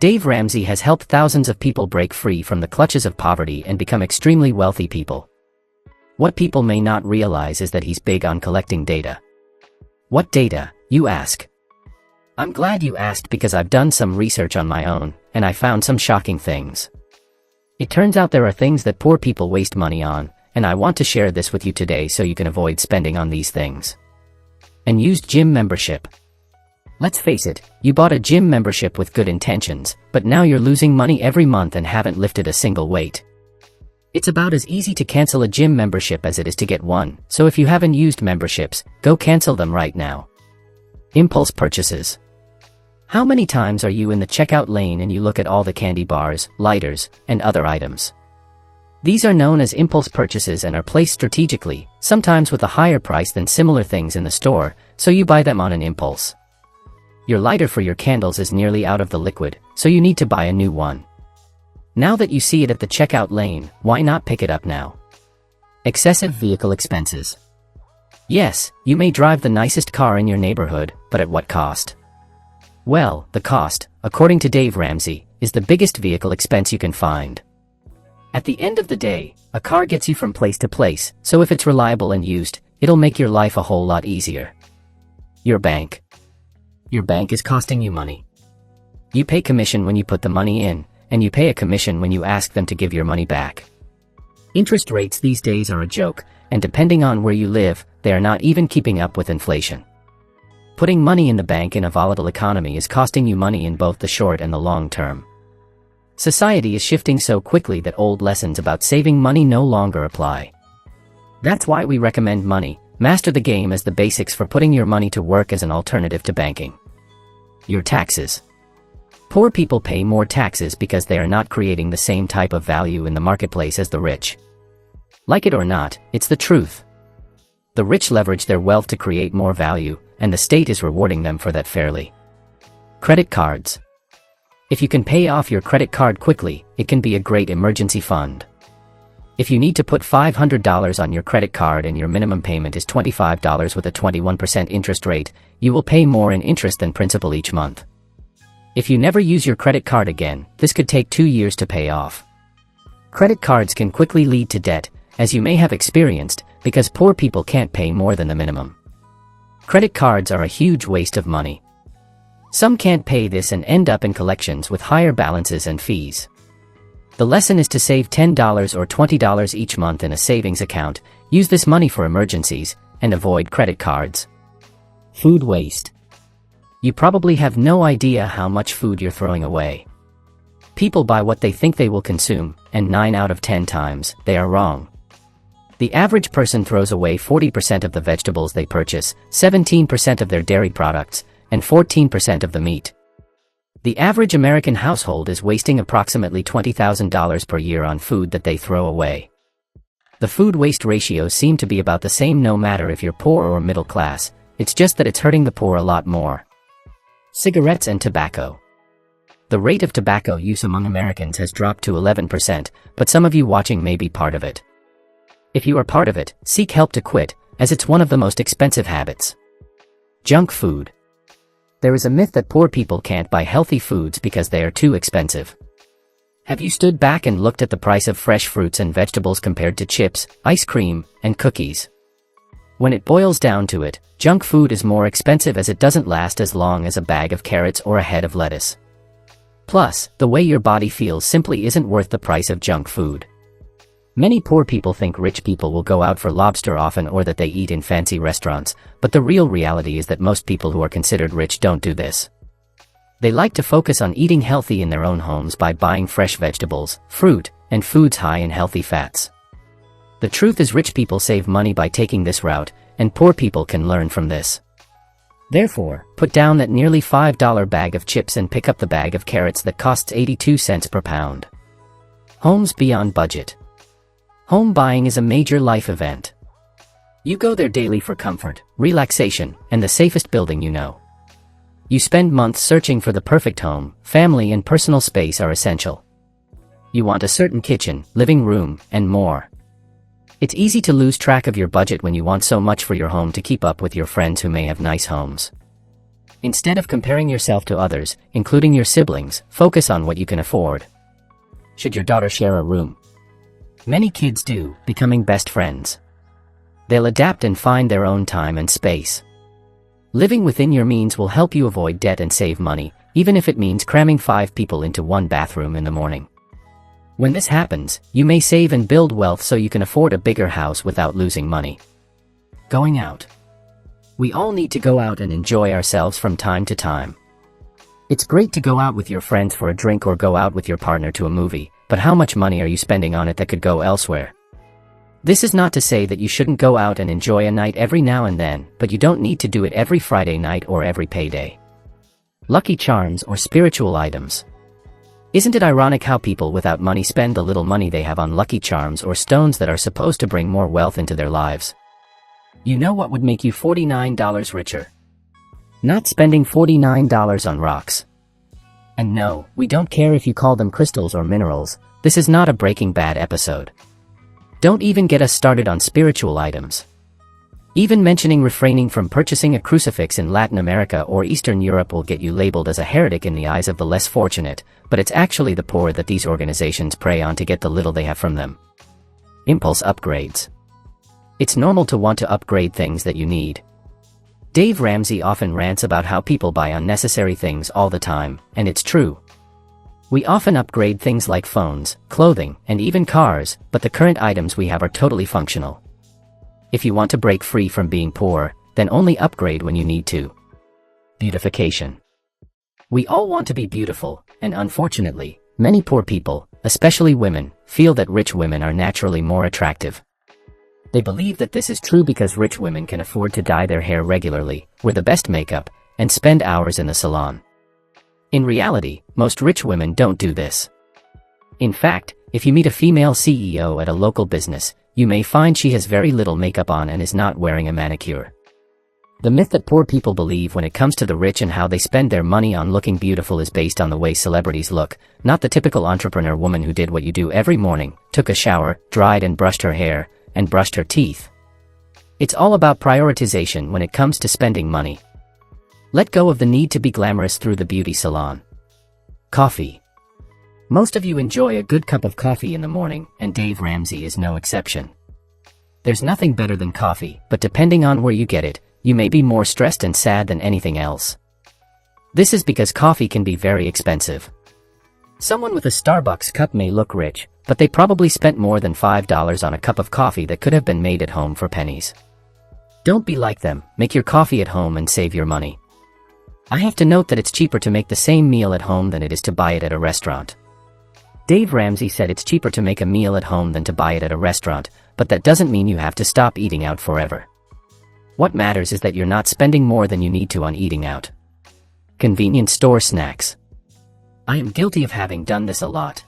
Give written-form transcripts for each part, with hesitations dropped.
Dave Ramsey has helped thousands of people break free from the clutches of poverty and become extremely wealthy people. What people may not realize is that he's big on collecting data. What data, you ask? I'm glad you asked because I've done some research on my own, and I found some shocking things. It turns out there are things that poor people waste money on, and I want to share this with you today so you can avoid spending on these things. And used gym membership. Let's face it, you bought a gym membership with good intentions, but now you're losing money every month and haven't lifted a single weight. It's about as easy to cancel a gym membership as it is to get one, so if you haven't used memberships, go cancel them right now. Impulse purchases. How many times are you in the checkout lane and you look at all the candy bars, lighters, and other items? These are known as impulse purchases and are placed strategically, sometimes with a higher price than similar things in the store, so you buy them on an impulse. Your lighter for your candles is nearly out of the liquid, so you need to buy a new one. Now that you see it at the checkout lane, why not pick it up now? Excessive vehicle expenses. Yes, you may drive the nicest car in your neighborhood, but at what cost? Well, the cost, according to Dave Ramsey, is the biggest vehicle expense you can find. At the end of the day, a car gets you from place to place, so if it's reliable and used, it'll make your life a whole lot easier. Your bank. Your bank is costing you money. You pay commission when you put the money in, and you pay a commission when you ask them to give your money back. Interest rates these days are a joke, and depending on where you live, they are not even keeping up with inflation. Putting money in the bank in a volatile economy is costing you money in both the short and the long term. Society is shifting so quickly that old lessons about saving money no longer apply. That's why we recommend money, master the game as the basics for putting your money to work as an alternative to banking. Your taxes. Poor people pay more taxes because they are not creating the same type of value in the marketplace as the rich. Like it or not, it's the truth. The rich leverage their wealth to create more value, and the state is rewarding them for that fairly. Credit cards. If you can pay off your credit card quickly, it can be a great emergency fund. If you need to put $500 on your credit card and your minimum payment is $25 with a 21% interest rate, you will pay more in interest than principal each month. If you never use your credit card again, this could take 2 years to pay off. Credit cards can quickly lead to debt, as you may have experienced, because poor people can't pay more than the minimum. Credit cards are a huge waste of money. Some can't pay this and end up in collections with higher balances and fees. The lesson is to save $10 or $20 each month in a savings account, use this money for emergencies, and avoid credit cards. Food waste. You probably have no idea how much food you're throwing away. People buy what they think they will consume, and 9 out of 10 times, they are wrong. The average person throws away 40% of the vegetables they purchase, 17% of their dairy products, and 14% of the meat. The average American household is wasting approximately $20,000 per year on food that they throw away. The food waste ratios seem to be about the same no matter if you're poor or middle class, it's just that it's hurting the poor a lot more. Cigarettes and tobacco. The rate of tobacco use among Americans has dropped to 11%, but some of you watching may be part of it. If you are part of it, seek help to quit, as it's one of the most expensive habits. Junk food. There is a myth that poor people can't buy healthy foods because they are too expensive. Have you stood back and looked at the price of fresh fruits and vegetables compared to chips, ice cream, and cookies? When it boils down to it, junk food is more expensive as it doesn't last as long as a bag of carrots or a head of lettuce. Plus, the way your body feels simply isn't worth the price of junk food. Many poor people think rich people will go out for lobster often or that they eat in fancy restaurants, but the real reality is that most people who are considered rich don't do this. They like to focus on eating healthy in their own homes by buying fresh vegetables, fruit, and foods high in healthy fats. The truth is rich people save money by taking this route, and poor people can learn from this. Therefore, put down that nearly $5 bag of chips and pick up the bag of carrots that costs 82 cents per pound. Homes beyond budget. Home buying is a major life event. You go there daily for comfort, relaxation, and the safest building you know. You spend months searching for the perfect home, family and personal space are essential. You want a certain kitchen, living room, and more. It's easy to lose track of your budget when you want so much for your home to keep up with your friends who may have nice homes. Instead of comparing yourself to others, including your siblings, focus on what you can afford. Should your daughter share a room? Many kids do, becoming best friends. They'll adapt and find their own time and space. Living within your means will help you avoid debt and save money, even if it means cramming 5 people into one bathroom in the morning. When this happens, you may save and build wealth so you can afford a bigger house without losing money. Going out. We all need to go out and enjoy ourselves from time to time. It's great to go out with your friends for a drink or go out with your partner to a movie, but how much money are you spending on it that could go elsewhere? This is not to say that you shouldn't go out and enjoy a night every now and then, but you don't need to do it every Friday night or every payday. Lucky charms or spiritual items. Isn't it ironic how people without money spend the little money they have on lucky charms or stones that are supposed to bring more wealth into their lives? You know what would make you $49 richer? Not spending $49 on rocks. And no, we don't care if you call them crystals or minerals. This is not a Breaking Bad episode. Don't even get us started on spiritual items. Even mentioning refraining from purchasing a crucifix in Latin America or Eastern Europe will get you labeled as a heretic in the eyes of the less fortunate, but it's actually the poor that these organizations prey on to get the little they have from them. Impulse upgrades. It's normal to want to upgrade things that you need. Dave Ramsey often rants about how people buy unnecessary things all the time, and it's true. We often upgrade things like phones, clothing, and even cars, but the current items we have are totally functional. If you want to break free from being poor, then only upgrade when you need to. Beautification. We all want to be beautiful, and unfortunately, many poor people, especially women, feel that rich women are naturally more attractive. They believe that this is true because rich women can afford to dye their hair regularly, wear the best makeup, and spend hours in the salon. In reality, most rich women don't do this. In fact, if you meet a female CEO at a local business, you may find she has very little makeup on and is not wearing a manicure. The myth that poor people believe when it comes to the rich and how they spend their money on looking beautiful is based on the way celebrities look, not the typical entrepreneur woman who did what you do every morning, took a shower, dried and brushed her hair, and brushed her teeth. It's all about prioritization when it comes to spending money. Let go of the need to be glamorous through the beauty salon. Coffee. Most of you enjoy a good cup of coffee in the morning, and Dave Ramsey is no exception. There's nothing better than coffee, but depending on where you get it, you may be more stressed and sad than anything else. This is because coffee can be very expensive. Someone with a Starbucks cup may look rich, but they probably spent more than $5 on a cup of coffee that could have been made at home for pennies. Don't be like them, make your coffee at home and save your money. I have to note that it's cheaper to make the same meal at home than it is to buy it at a restaurant. Dave Ramsey said it's cheaper to make a meal at home than to buy it at a restaurant, but that doesn't mean you have to stop eating out forever. What matters is that you're not spending more than you need to on eating out. Convenience store snacks. I am guilty of having done this a lot.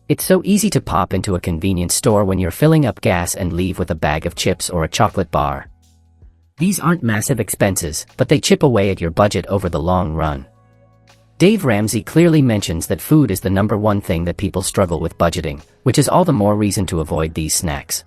It's so easy to pop into a convenience store when you're filling up gas and leave with a bag of chips or a chocolate bar. These aren't massive expenses, but they chip away at your budget over the long run. Dave Ramsey clearly mentions that food is the #1 thing that people struggle with budgeting, which is all the more reason to avoid these snacks.